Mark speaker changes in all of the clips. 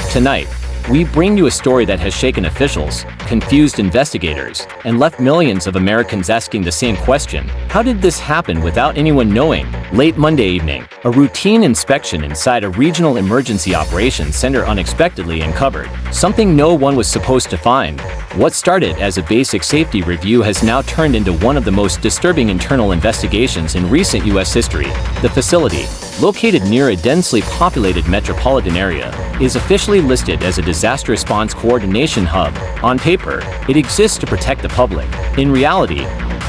Speaker 1: Tonight, we bring you a story that has shaken officials, confused investigators, and left millions of Americans asking the same question: how did this happen without anyone knowing? Late Monday evening, a routine inspection inside a regional emergency operations center unexpectedly uncovered something no one was supposed to find. What started as a basic safety review has now turned into one of the most disturbing internal investigations in recent U.S. history. The facility, located near a densely populated metropolitan area, is officially listed as a disaster response coordination hub. On paper, it exists to protect the public. In reality,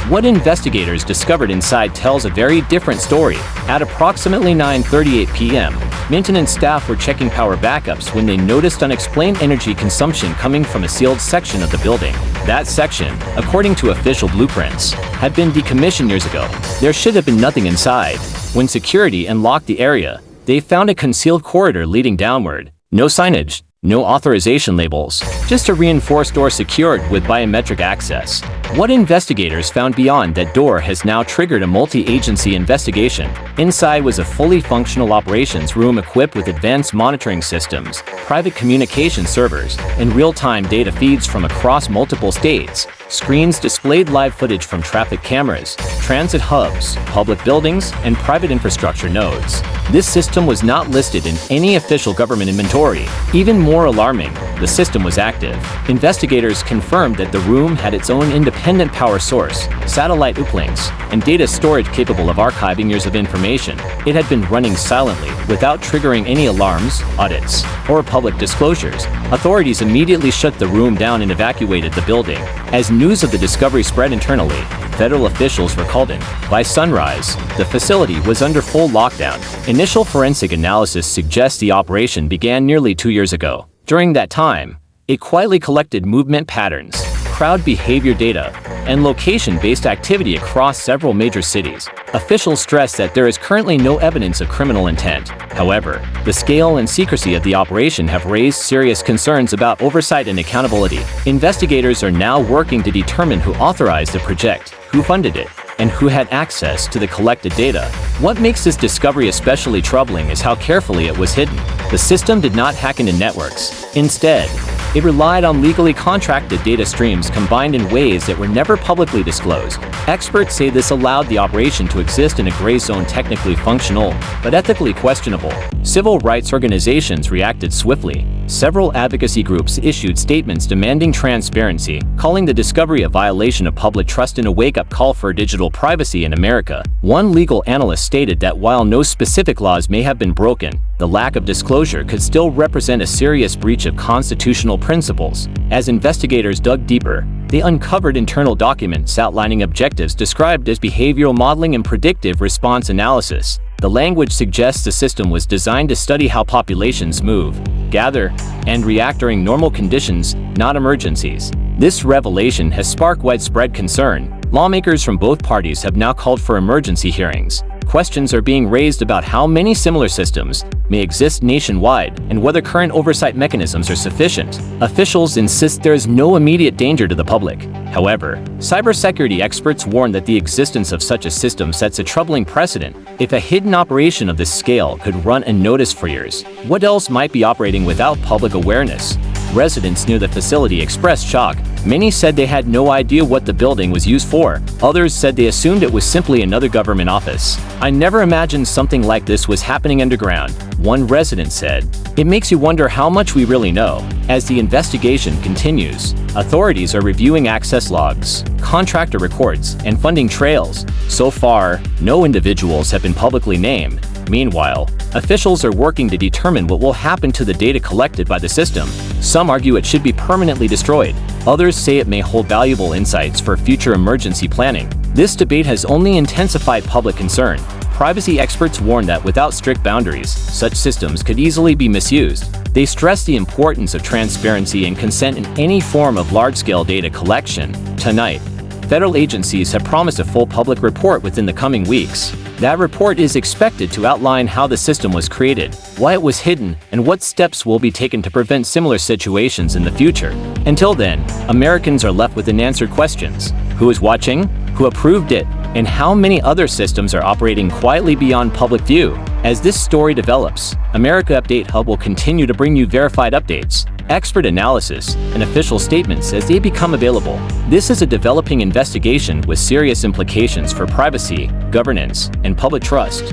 Speaker 1: what investigators discovered inside tells a very different story. At approximately 9:38 p.m., maintenance staff were checking power backups when they noticed unexplained energy consumption coming from a sealed section of the building. That section, according to official blueprints, had been decommissioned years ago. There should have been nothing inside. When security unlocked the area, they found a concealed corridor leading downward. No signage, no authorization labels, just a reinforced door secured with biometric access. What investigators found beyond that door has now triggered a multi-agency investigation. Inside was a fully functional operations room equipped with advanced monitoring systems, private communication servers, and real-time data feeds from across multiple states. Screens displayed live footage from traffic cameras, transit hubs, public buildings, and private infrastructure nodes. This system was not listed in any official government inventory. Even more alarming, the system was active. Investigators confirmed that the room had its own independent power source, satellite uplinks, and data storage capable of archiving years of information. It had been running silently, without triggering any alarms, audits, or public disclosures. Authorities immediately shut the room down and evacuated the building. As news of the discovery spread internally, federal officials were called in. By sunrise, the facility was under full lockdown. Initial forensic analysis suggests the operation began nearly 2 years ago. During that time, it quietly collected movement patterns, crowd behavior data, and location-based activity across several major cities. Officials stress that there is currently no evidence of criminal intent. However, the scale and secrecy of the operation have raised serious concerns about oversight and accountability. Investigators are now working to determine who authorized the project, who funded it, and who had access to the collected data. What makes this discovery especially troubling is how carefully it was hidden. The system did not hack into networks. Instead, it relied on legally contracted data streams combined in ways that were never publicly disclosed. Experts say this allowed the operation to exist in a gray zone, technically functional, but ethically questionable. Civil rights organizations reacted swiftly. Several advocacy groups issued statements demanding transparency, calling the discovery a violation of public trust and a wake-up call for digital privacy in America. One legal analyst stated that while no specific laws may have been broken, the lack of disclosure could still represent a serious breach of constitutional principles. As investigators dug deeper, they uncovered internal documents outlining objectives described as behavioral modeling and predictive response analysis. The language suggests the system was designed to study how populations move, gather, and react during normal conditions, not emergencies. This revelation has sparked widespread concern. Lawmakers from both parties have now called for emergency hearings. Questions are being raised about how many similar systems may exist nationwide and whether current oversight mechanisms are sufficient. Officials insist there is no immediate danger to the public. However, cybersecurity experts warn that the existence of such a system sets a troubling precedent. If a hidden operation of this scale could run unnoticed for years, what else might be operating without public awareness? Residents near the facility expressed shock. Many said they had no idea what the building was used for. Others said they assumed it was simply another government office. "I never imagined something like this was happening underground," one resident said. "It makes you wonder how much we really know." As the investigation continues, authorities are reviewing access logs, contractor records, and funding trails. So far, no individuals have been publicly named. Meanwhile, officials are working to determine what will happen to the data collected by the system. Some argue it should be permanently destroyed. Others say it may hold valuable insights for future emergency planning. This debate has only intensified public concern. Privacy experts warn that without strict boundaries, such systems could easily be misused. They stress the importance of transparency and consent in any form of large-scale data collection. Tonight, federal agencies have promised a full public report within the coming weeks. That report is expected to outline how the system was created, why it was hidden, and what steps will be taken to prevent similar situations in the future. Until then, Americans are left with unanswered questions. Who is watching? Who approved it? And how many other systems are operating quietly beyond public view? As this story develops, America Update Hub will continue to bring you verified updates, expert analysis, and official statements as they become available. This is a developing investigation with serious implications for privacy, governance, and public trust.